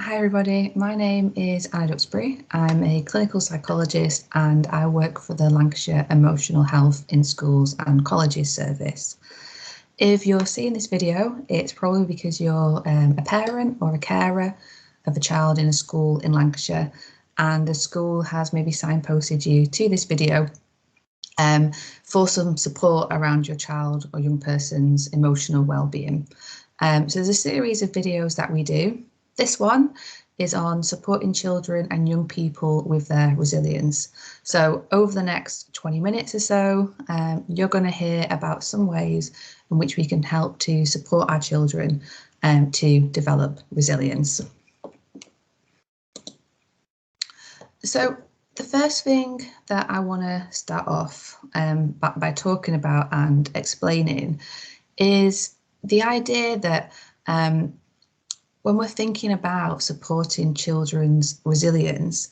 Hi everybody, my name is Anna Duxbury. I'm a clinical psychologist and I work for the Lancashire Emotional Health in Schools and Colleges service. If you're seeing this video, it's probably because you're a parent or a carer of a child in a school in Lancashire, and the school has maybe signposted you to this video for some support around your child or young person's emotional well-being. So there's a series of videos that we do. This one is on supporting children and young people with their resilience. So over the next 20 minutes or so, you're going to hear about some ways in which we can help to support our children to develop resilience. So the first thing that I want to start off by talking about and explaining is the idea that when we're thinking about supporting children's resilience,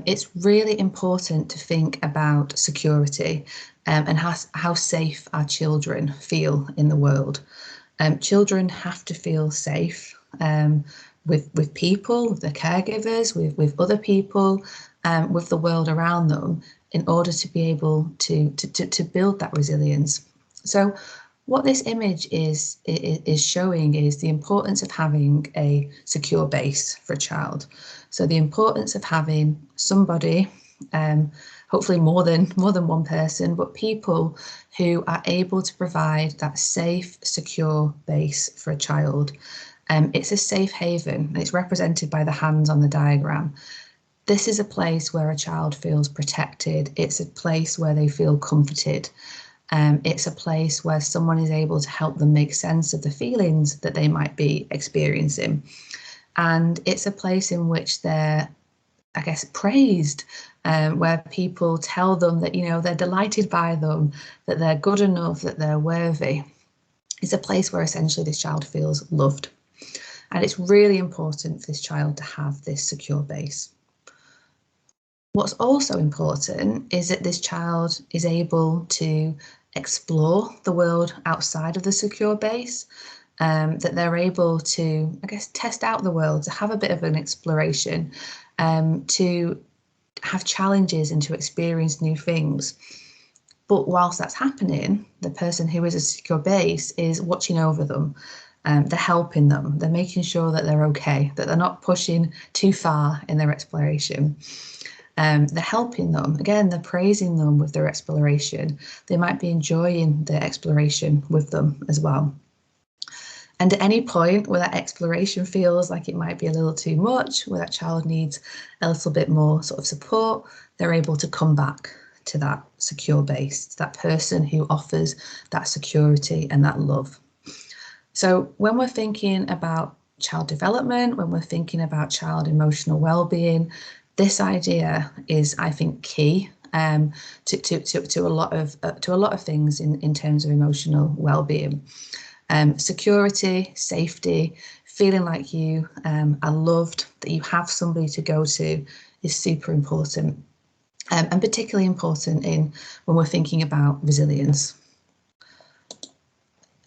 it's really important to think about security and how safe our children feel in the world. Children have to feel safe with people, with their caregivers, with other people, with the world around them, in order to be able to build that resilience. So what this image is showing is the importance of having a secure base for a child. So the importance of having somebody, hopefully more than one person, but people who are able to provide that safe, secure base for a child. It's a safe haven, and it's represented by the hands on the diagram. This is a place where a child feels protected. It's a place where they feel comforted. It's a place where someone is able to help them make sense of the feelings that they might be experiencing. And it's a place in which they're, I guess, praised, where people tell them that, you know, they're delighted by them, that they're good enough, that they're worthy. It's a place where essentially this child feels loved. And it's really important for this child to have this secure base. What's also important is that this child is able to explore the world outside of the secure base, that they're able to, I guess, test out the world, to have a bit of an exploration, to have challenges and to experience new things. But whilst that's happening, the person who is a secure base is watching over them. They're helping them, they're making sure that they're okay, that they're not pushing too far in their exploration. They're helping them, again, they're praising them with their exploration. They might be enjoying their exploration with them as well. And at any point where that exploration feels like it might be a little too much, where that child needs a little bit more sort of support, they're able to come back to that secure base, to that person who offers that security and that love. So when we're thinking about child development, when we're thinking about child emotional well-being, this idea is, I think, key to a lot of things in terms of emotional well-being. Security, safety, feeling like you are loved, that you have somebody to go to, is super important, and particularly important when we're thinking about resilience.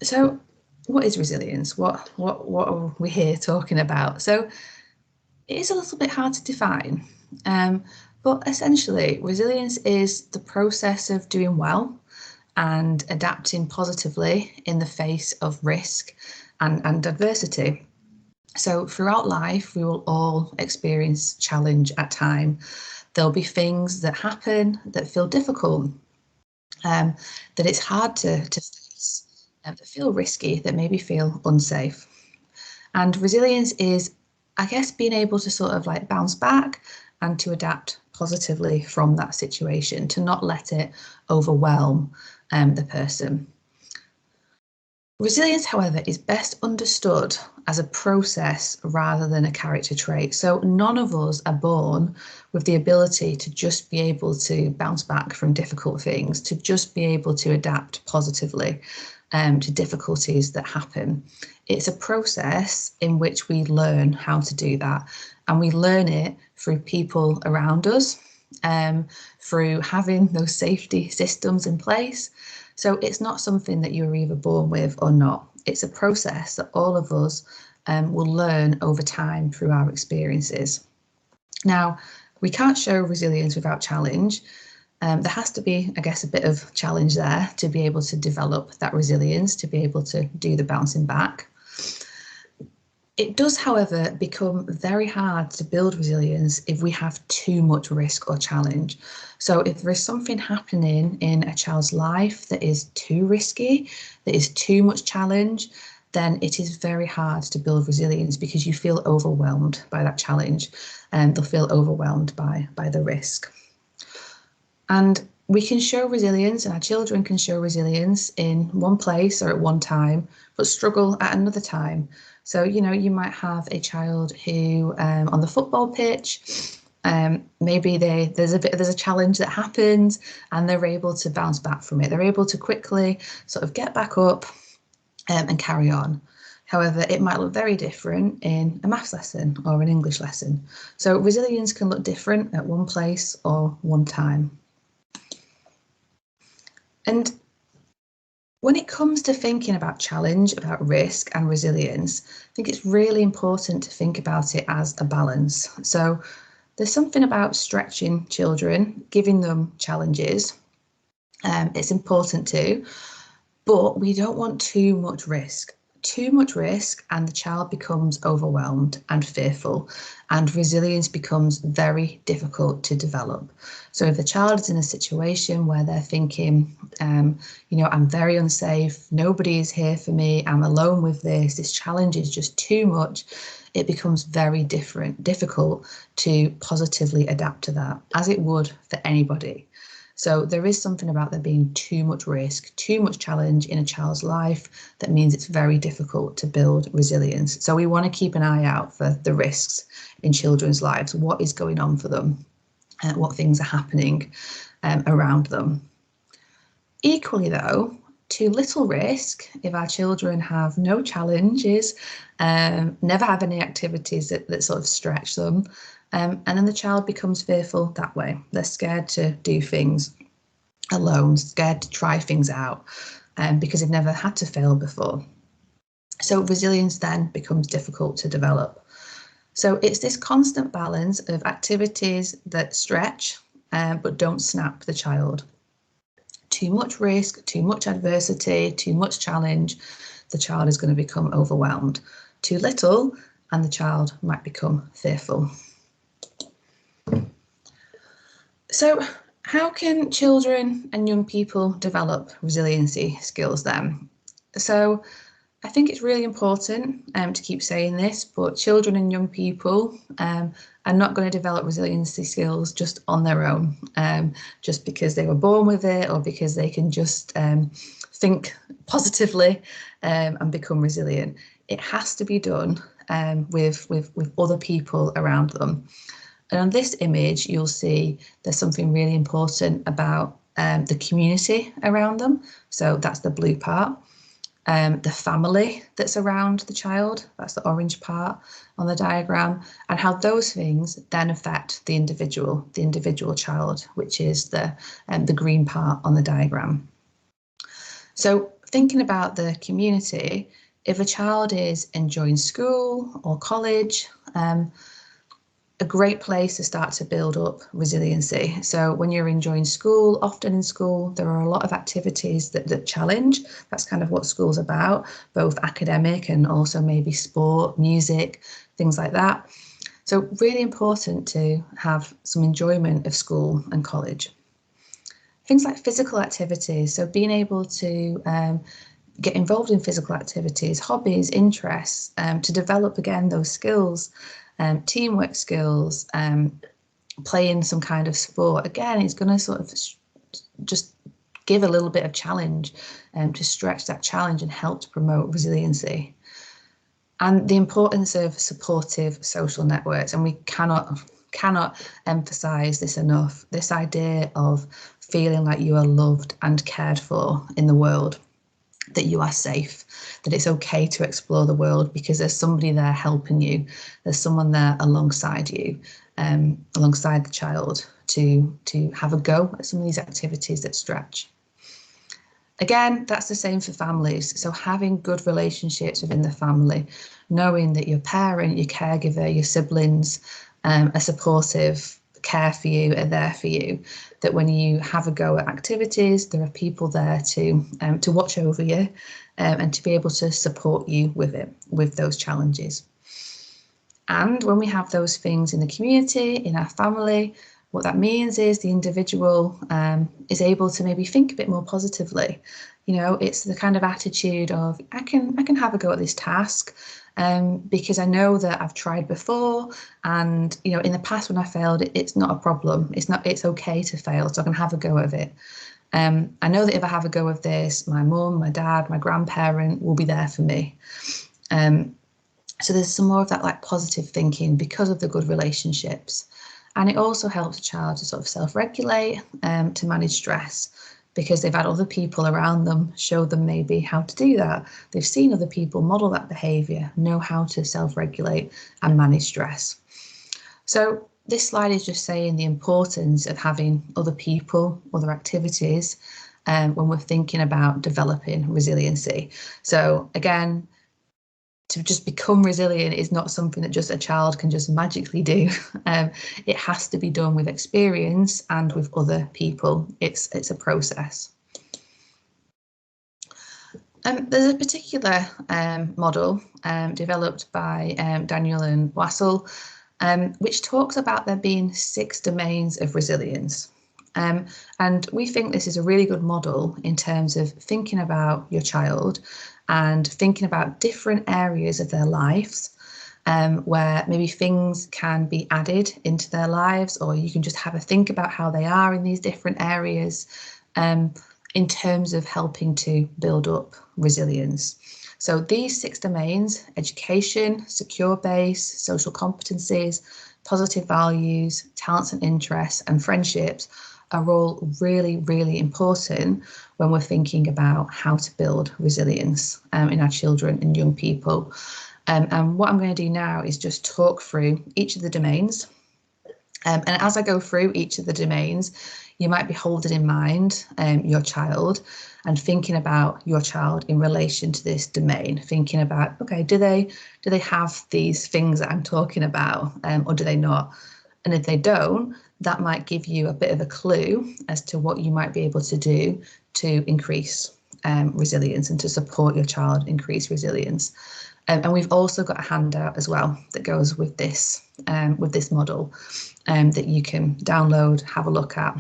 So, what is resilience? What are we here talking about? So, it is a little bit hard to define. But essentially, resilience is the process of doing well and adapting positively in the face of risk and adversity. So throughout life, we will all experience challenge at times. There'll be things that happen that feel difficult, that it's hard to face, that feel risky, that maybe feel unsafe. And resilience is, I guess, being able to sort of like bounce back and to adapt positively from that situation, to not let it overwhelm the person. Resilience, however, is best understood as a process rather than a character trait. So none of us are born with the ability to just be able to bounce back from difficult things, to just be able to adapt positively to difficulties that happen. It's a process in which we learn how to do that, and we learn it through people around us, through having those safety systems in place. So it's not something that you're either born with or not. It's a process that all of us will learn over time through our experiences. Now, we can't show resilience without challenge. There has to be, I guess, a bit of challenge there to be able to develop that resilience, to be able to do the bouncing back. It does, however, become very hard to build resilience if we have too much risk or challenge. So if there is something happening in a child's life that is too risky, that is too much challenge, then it is very hard to build resilience because you feel overwhelmed by that challenge and they'll feel overwhelmed by the risk. And we can show resilience, and our children can show resilience in one place or at one time, but struggle at another time. So, you know, you might have a child who on the football pitch, maybe there's a challenge that happens and they're able to bounce back from it. They're able to quickly sort of get back up and carry on. However, it might look very different in a maths lesson or an English lesson. So resilience can look different at one place or one time. And when it comes to thinking about challenge, about risk and resilience, I think it's really important to think about it as a balance. So there's something about stretching children, giving them challenges. It's important too, but we don't want too much risk. Too much risk and the child becomes overwhelmed and fearful, and resilience becomes very difficult to develop. So if the child is in a situation where they're thinking, you know, I'm very unsafe, nobody is here for me, I'm alone with this challenge is just too much, it becomes very difficult to positively adapt to that, as it would for anybody. So there is something about there being too much risk, too much challenge in a child's life that means it's very difficult to build resilience. So we want to keep an eye out for the risks in children's lives, what is going on for them, what things are happening around them. Equally though, too little risk, if our children have no challenges, never have any activities that sort of stretch them, and then the child becomes fearful that way. They're scared to do things alone, scared to try things out, because they've never had to fail before. So resilience then becomes difficult to develop. So it's this constant balance of activities that stretch, but don't snap the child. Too much risk, too much adversity, too much challenge, the child is going to become overwhelmed. Too little, and the child might become fearful. So how can children and young people develop resiliency skills then? So I think it's really important to keep saying this, but children and young people are not going to develop resiliency skills just on their own, just because they were born with it or because they can just think positively and become resilient. It has to be done with other people around them. And on this image, you'll see there's something really important about the community around them. So that's the blue part. The family that's around the child, that's the orange part on the diagram, and how those things then affect the individual child, which is the green part on the diagram. So thinking about the community, if a child is enjoying school or college, a great place to start to build up resiliency. So when you're enjoying school, often in school, there are a lot of activities that challenge. That's kind of what school's about, both academic and also maybe sport, music, things like that. So really important to have some enjoyment of school and college. Things like physical activities, so being able to get involved in physical activities, hobbies, interests, to develop again those skills, teamwork skills, playing some kind of sport. Again, it's going to sort of just give a little bit of challenge to stretch that challenge and help to promote resiliency. And the importance of supportive social networks, and we cannot emphasize this enough, this idea of feeling like you are loved and cared for in the world, that you are safe, that it's okay to explore the world because there's somebody there helping you, there's someone there alongside you, alongside the child to have a go at some of these activities that stretch. Again, that's the same for families. So having good relationships within the family, knowing that your parent, your caregiver, your siblings are supportive, care for you, are there for you, that when you have a go at activities, there are people there to watch over you and to be able to support you with it, with those challenges. And when we have those things in the community, in our family, what that means is the individual is able to maybe think a bit more positively. You know, it's the kind of attitude of I can have a go at this task because I know that I've tried before, and you know, in the past when I failed, it's not a problem. It's okay to fail, so I can have a go of it. I know that if I have a go of this, my mum, my dad, my grandparent will be there for me. So there's some more of that like positive thinking because of the good relationships. And it also helps a child to sort of self-regulate, to manage stress, because they've had other people around them show them maybe how to do that. They've seen other people model that behaviour, know how to self-regulate and manage stress. So this slide is just saying the importance of having other people, other activities, when we're thinking about developing resiliency. So again, to just become resilient is not something that just a child can just magically do. It has to be done with experience and with other people. It's a process. There's a particular model developed by Daniel and Wassel, which talks about there being 6 domains of resilience. And we think this is a really good model in terms of thinking about your child and thinking about different areas of their lives where maybe things can be added into their lives, or you can just have a think about how they are in these different areas in terms of helping to build up resilience. So these 6 domains: education, secure base, social competencies, positive values, talents and interests, and friendships, are all really, really important when we're thinking about how to build resilience in our children and young people. And what I'm going to do now is just talk through each of the domains. And as I go through each of the domains, you might be holding in mind your child and thinking about your child in relation to this domain, thinking about, okay, do they have these things that I'm talking about, or do they not? And if they don't, that might give you a bit of a clue as to what you might be able to do to increase resilience and to support your child increase resilience. And we've also got a handout as well that goes with this model that you can download, have a look at,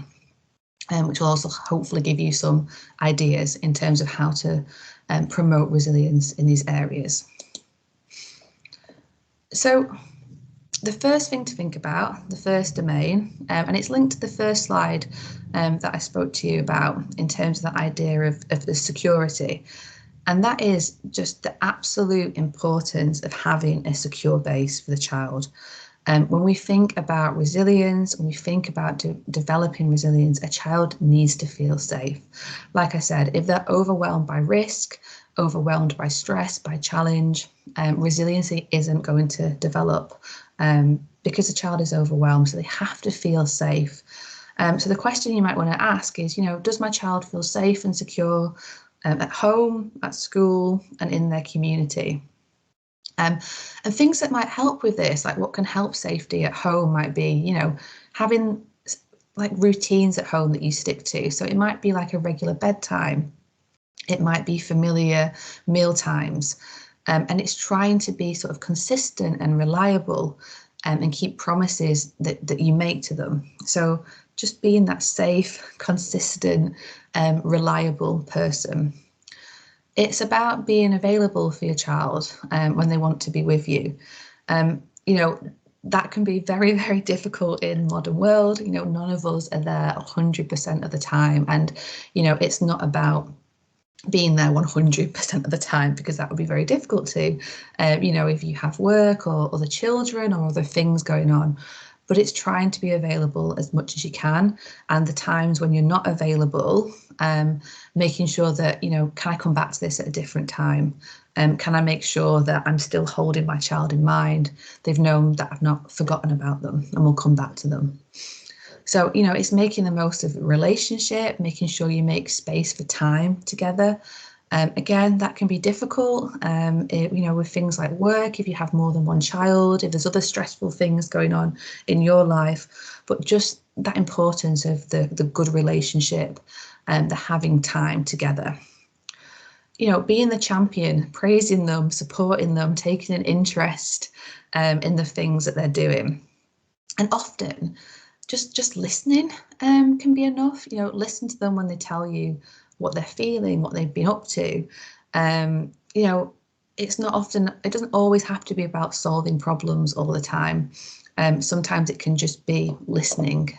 which will also hopefully give you some ideas in terms of how to promote resilience in these areas. So the first thing to think about, the first domain, and it's linked to the first slide that I spoke to you about in terms of that idea of the security, and that is just the absolute importance of having a secure base for the child. When we think about resilience, when we think about developing resilience, a child needs to feel safe. Like I said, if they're overwhelmed by risk, overwhelmed by stress, by challenge, resiliency isn't going to develop because the child is overwhelmed, so they have to feel safe. So the question you might want to ask is, does my child feel safe and secure at home, at school, and in their community? And things that might help with this, like what can help safety at home, might be, having like routines at home that you stick to. So it might be like a regular bedtime. It might be familiar meal times. And it's trying to be sort of consistent and reliable and keep promises that you make to them. So just being that safe, consistent, reliable person. It's about being available for your child when they want to be with you. That can be very, very difficult in the modern world. None of us are there 100% of the time. And, it's not about being there 100% of the time, because that would be very difficult to, if you have work or other children or other things going on. But it's trying to be available as much as you can, and the times when you're not available, making sure that, can I come back to this at a different time? Can I make sure that I'm still holding my child in mind? They've known that I've not forgotten about them and will come back to them. So, it's making the most of the relationship, making sure you make space for time together. Again, that can be difficult, with things like work, if you have more than one child, if there's other stressful things going on in your life, but just that importance of the good relationship and the having time together. Being the champion, praising them, supporting them, taking an interest in the things that they're doing. And often just listening can be enough. Listen to them when they tell you what they're feeling, what they've been up to. It's not often, it doesn't always have to be about solving problems all the time. Sometimes it can just be listening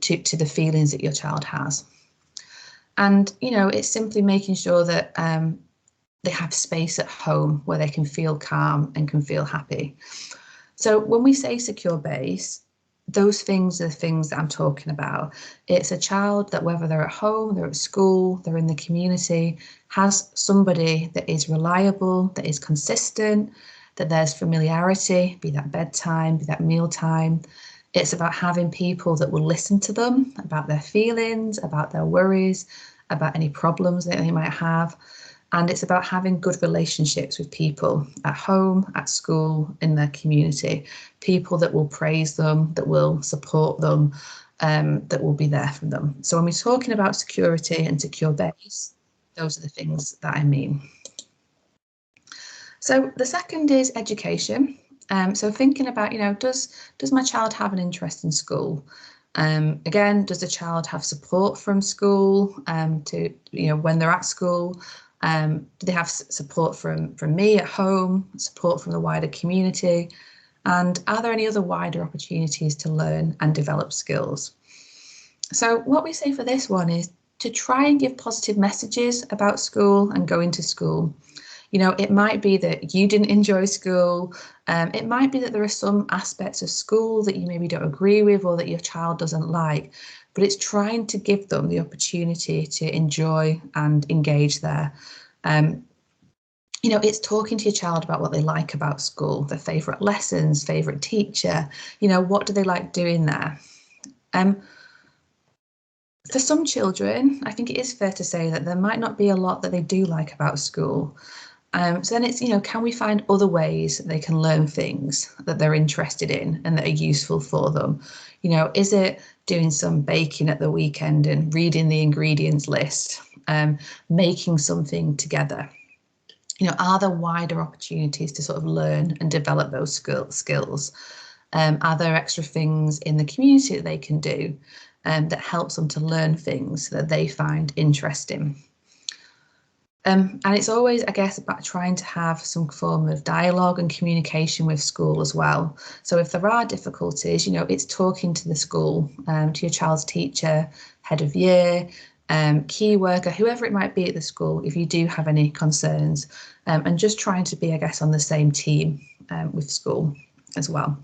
to the feelings that your child has. And, it's simply making sure that they have space at home where they can feel calm and can feel happy. So when we say secure base, those things are the things that I'm talking about. It's a child that, whether they're at home, they're at school, they're in the community, has somebody that is reliable, that is consistent, that there's familiarity, be that bedtime, be that mealtime. It's about having people that will listen to them about their feelings, about their worries, about any problems that they might have. And it's about having good relationships with people at home, at school, in their community, people that will praise them, that will support them, that will be there for them. So when we're talking about security and secure base, those are the things that I mean. So the second is education. So thinking about, does my child have an interest in school? Again, does the child have support from school to, when they're at school? Do they have support from me at home, support from the wider community? And are there any other wider opportunities to learn and develop skills? So what we say for this one is to try and give positive messages about school and going to school. It might be that you didn't enjoy school. It might be that there are some aspects of school that you maybe don't agree with or that your child doesn't like, but it's trying to give them the opportunity to enjoy and engage there. It's talking to your child about what they like about school, their favourite lessons, favourite teacher, what do they like doing there? For some children, I think it is fair to say that there might not be a lot that they do like about school. So then it's, can we find other ways that they can learn things that they're interested in and that are useful for them? Is it doing some baking at the weekend and reading the ingredients list, making something together? Are there wider opportunities to sort of learn and develop those skills? Are there extra things in the community that they can do that helps them to learn things that they find interesting? And it's always, I guess, about trying to have some form of dialogue and communication with school as well. So if there are difficulties, it's talking to the school, to your child's teacher, head of year, key worker, whoever it might be at the school, if you do have any concerns, and just trying to be, I guess, on the same team with school as well.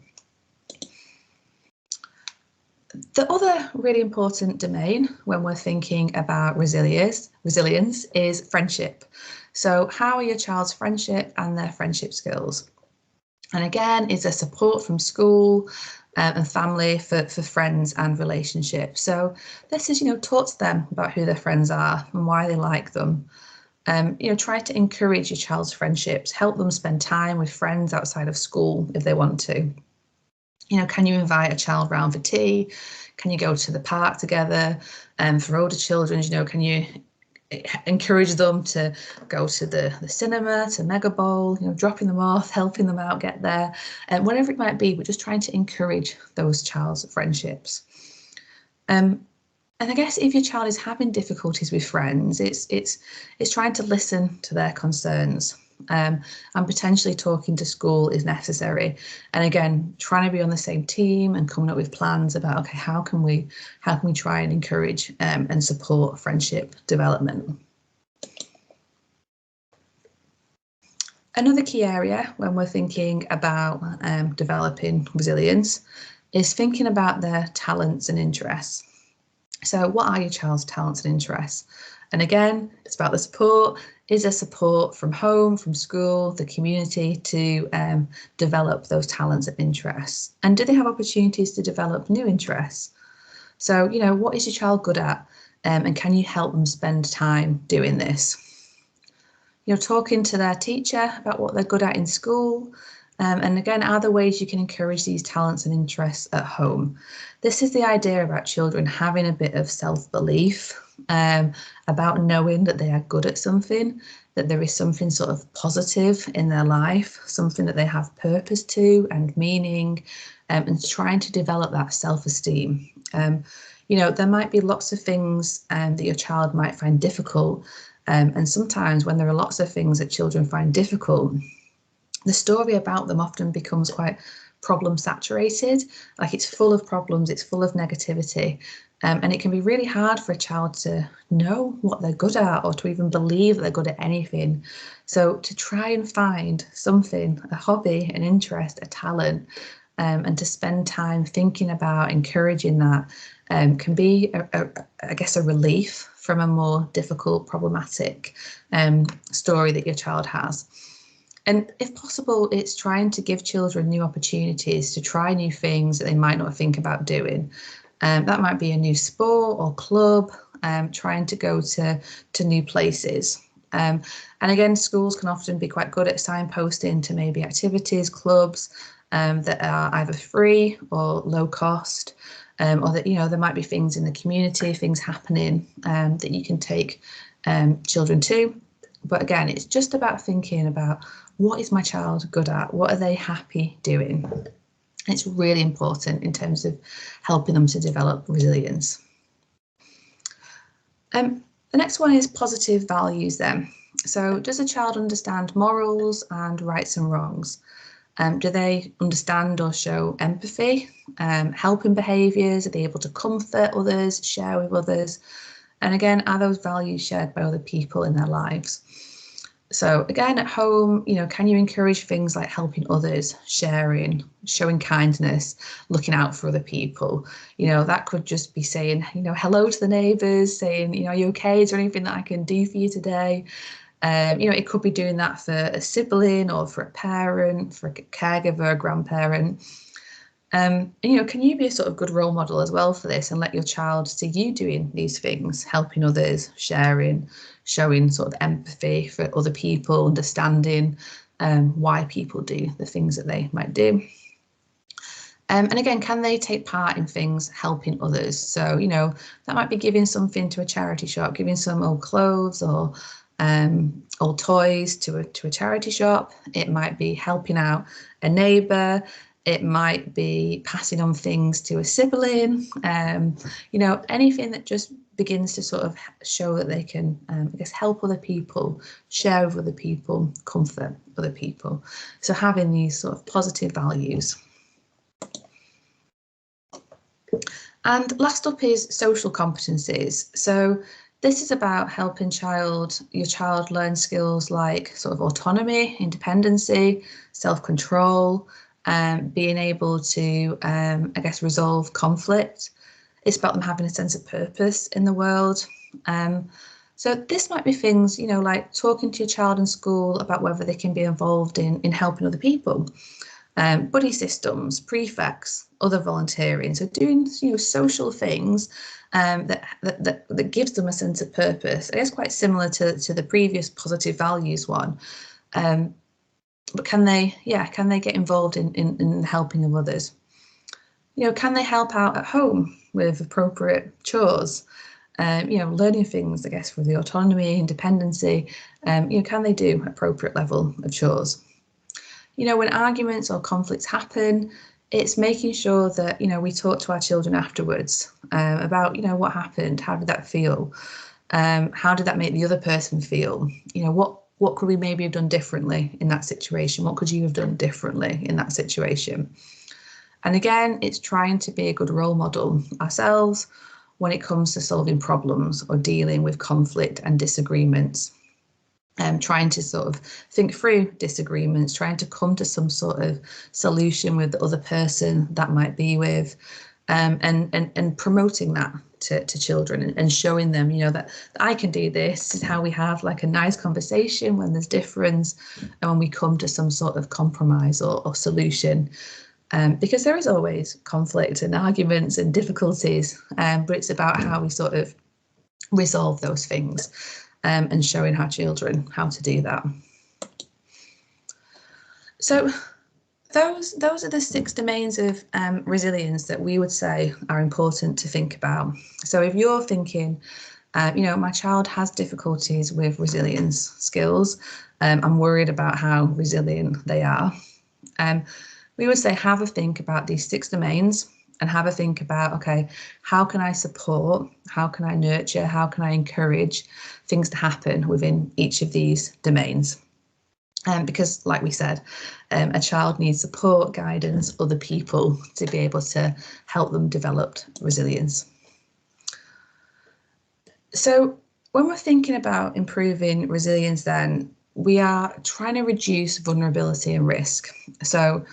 The other really important domain when we're thinking about resilience is friendship. So how are your child's friendship and their friendship skills? And again, is there support from school and family for friends and relationships? So this is, talk to them about who their friends are and why they like them. Try to encourage your child's friendships, help them spend time with friends outside of school if they want to. Can you invite a child round for tea? Can you go to the park together? For older children, can you encourage them to go to the cinema, to Mega Bowl, dropping them off, helping them out get there, and whatever it might be, but just trying to encourage those child's friendships. And I guess if your child is having difficulties with friends, it's trying to listen to their concerns. And potentially talking to school is necessary. And again, trying to be on the same team and coming up with plans about, okay, how can we try and encourage and support friendship development? Another key area when we're thinking about developing resilience is thinking about their talents and interests. So what are your child's talents and interests? And again, it's about the support. Is there support from home, from school, the community to develop those talents and interests? And do they have opportunities to develop new interests? So, what is your child good at? And can you help them spend time doing this? Talking to their teacher about what they're good at in school. And again, are there ways you can encourage these talents and interests at home? This is the idea about children having a bit of self-belief, about knowing that they are good at something, that there is something sort of positive in their life, something that they have purpose to and meaning, and trying to develop that self-esteem. There might be lots of things that your child might find difficult. And sometimes when there are lots of things that children find difficult, the story about them often becomes quite problem saturated, like it's full of problems, it's full of negativity. And it can be really hard for a child to know what they're good at or to even believe they're good at anything. So to try and find something, a hobby, an interest, a talent, and to spend time thinking about encouraging that can be, I guess, a relief from a more difficult, problematic story that your child has. And if possible, it's trying to give children new opportunities to try new things that they might not think about doing. That might be a new sport or club, trying to go to new places. And again, schools can often be quite good at signposting to maybe activities, clubs that are either free or low cost, or that, there might be things in the community, things happening that you can take children to. But again, it's just about thinking about, what is my child good at? What are they happy doing? It's really important in terms of helping them to develop resilience. The next one is positive values then. So does a child understand morals and rights and wrongs? Do they understand or show empathy, helping behaviours? Are they able to comfort others, share with others? And again, are those values shared by other people in their lives? So again, at home, can you encourage things like helping others, sharing, showing kindness, looking out for other people? That could just be saying, hello to the neighbours, saying, are you okay? Is there anything that I can do for you today? It could be doing that for a sibling or for a parent, for a caregiver, a grandparent. Can you be a sort of good role model as well for this and let your child see you doing these things, helping others, sharing, showing sort of empathy for other people, understanding why people do the things that they might do. And again, can they take part in things helping others? So, that might be giving something to a charity shop, giving some old clothes or old toys to a charity shop. It might be helping out a neighbour. It might be passing on things to a sibling, anything that just begins to sort of show that they can, help other people, share with other people, comfort other people. So having these sort of positive values. And last up is social competencies. So this is about helping your child learn skills like sort of autonomy, independency, self-control, being able to, resolve conflict. It's about them having a sense of purpose in the world. So this might be things, like talking to your child in school about whether they can be involved in helping other people. Buddy systems, prefects, other volunteering. So doing, social things that gives them a sense of purpose. I guess quite similar to the previous positive values one. But can they get involved in the helping of others? Can they help out at home with appropriate chores? Learning things, I guess, for the autonomy, independency. Can they do appropriate level of chores? When arguments or conflicts happen, it's making sure that, we talk to our children afterwards about, what happened, how did that feel? How did that make the other person feel? What could we maybe have done differently in that situation? What could you have done differently in that situation? And again, it's trying to be a good role model ourselves when it comes to solving problems or dealing with conflict and disagreements. Trying to sort of think through disagreements, trying to come to some sort of solution with the other person that might be with, and promoting that to children and showing them, that I can do this. This is how we have like a nice conversation when there's difference and when we come to some sort of compromise or solution. because there is always conflict and arguments and difficulties, but it's about how we sort of resolve those things, and showing our children how to do that. So those are the 6 domains of resilience that we would say are important to think about. So if you're thinking, my child has difficulties with resilience skills, I'm worried about how resilient they are, we would say have a think about these 6 domains and have a think about, okay, how can I support, how can I nurture, how can I encourage things to happen within each of these domains? Because like we said, a child needs support, guidance, other people to be able to help them develop resilience. So when we're thinking about improving resilience, then we are trying to reduce vulnerability and risk. So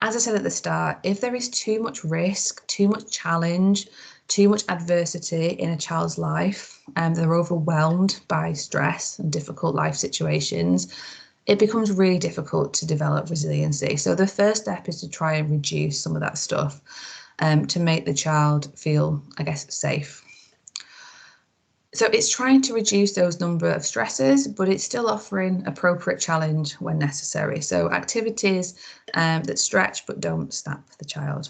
as I said at the start, if there is too much risk, too much challenge, too much adversity in a child's life, and they're overwhelmed by stress and difficult life situations, it becomes really difficult to develop resiliency. So the first step is to try and reduce some of that stuff, to make the child feel, I guess, safe. So it's trying to reduce those number of stresses, but it's still offering appropriate challenge when necessary. So activities that stretch but don't snap the child.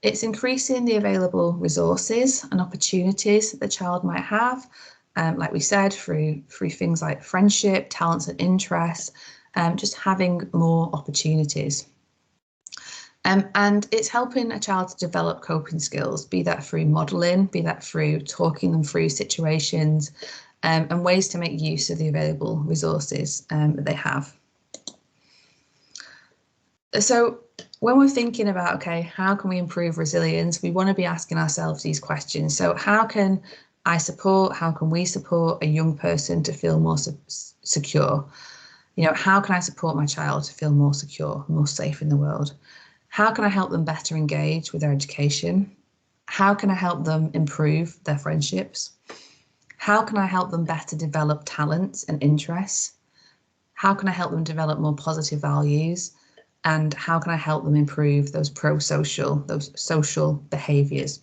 It's increasing the available resources and opportunities that the child might have, like we said, through things like friendship, talents and interests, just having more opportunities. And it's helping a child to develop coping skills, be that through modelling, be that through talking them through situations, and ways to make use of the available resources that they have. So when we're thinking about, okay, how can we improve resilience, we want to be asking ourselves these questions. So how can I support, how can we support a young person to feel more secure? How can I support my child to feel more secure, more safe in the world? How can I help them better engage with their education? How can I help them improve their friendships? How can I help them better develop talents and interests? How can I help them develop more positive values? And how can I help them improve those those social behaviours?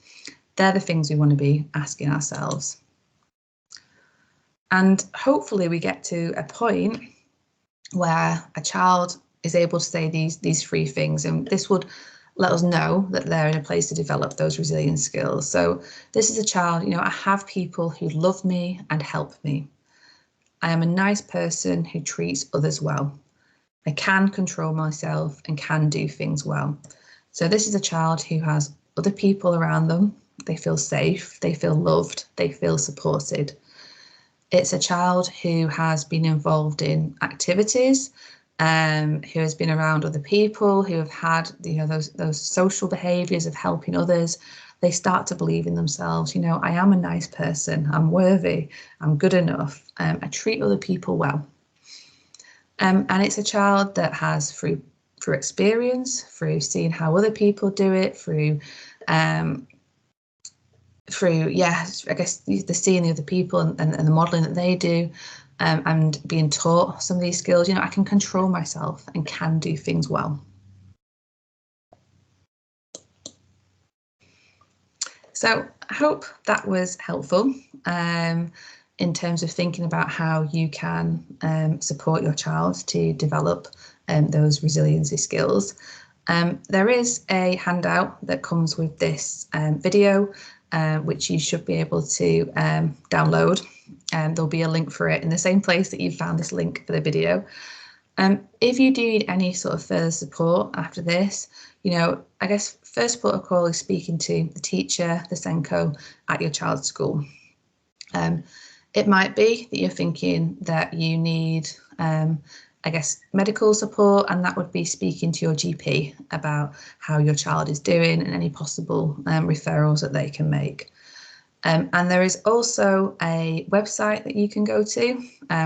They're the things we want to be asking ourselves. And hopefully we get to a point where a child is able to say these 3 things, and this would let us know that they're in a place to develop those resilience skills. So this is a child, I have people who love me and help me. I am a nice person who treats others well. I can control myself and can do things well. So this is a child who has other people around them. They feel safe, they feel loved, they feel supported. It's a child who has been involved in activities, who has been around other people, who have had those social behaviours of helping others. They start to believe in themselves. I am a nice person, I'm worthy, I'm good enough, I treat other people well. And it's a child that has, through experience, through seeing how other people do it, through I guess the seeing the other people and the modelling that they do, and being taught some of these skills, I can control myself and can do things well. So I hope that was helpful in terms of thinking about how you can support your child to develop those resiliency skills. There is a handout that comes with this video, which you should be able to download, and there'll be a link for it in the same place that you found this link for the video. If you do need any sort of further support after this, I guess first protocol is speaking to the teacher, the SENCO at your child's school. It might be that you're thinking that you need, I guess, medical support, and that would be speaking to your GP about how your child is doing and any possible referrals that they can make. And there is also a website that you can go to,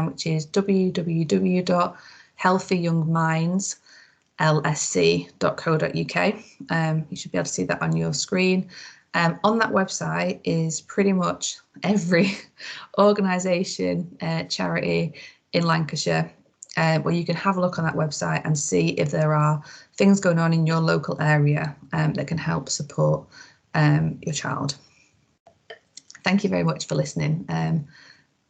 which is www.healthyyoungminds.lsc.co.uk. You should be able to see that on your screen. On that website is pretty much every organisation, charity in Lancashire where you can have a look on that website and see if there are things going on in your local area that can help support your child. Thank you very much for listening.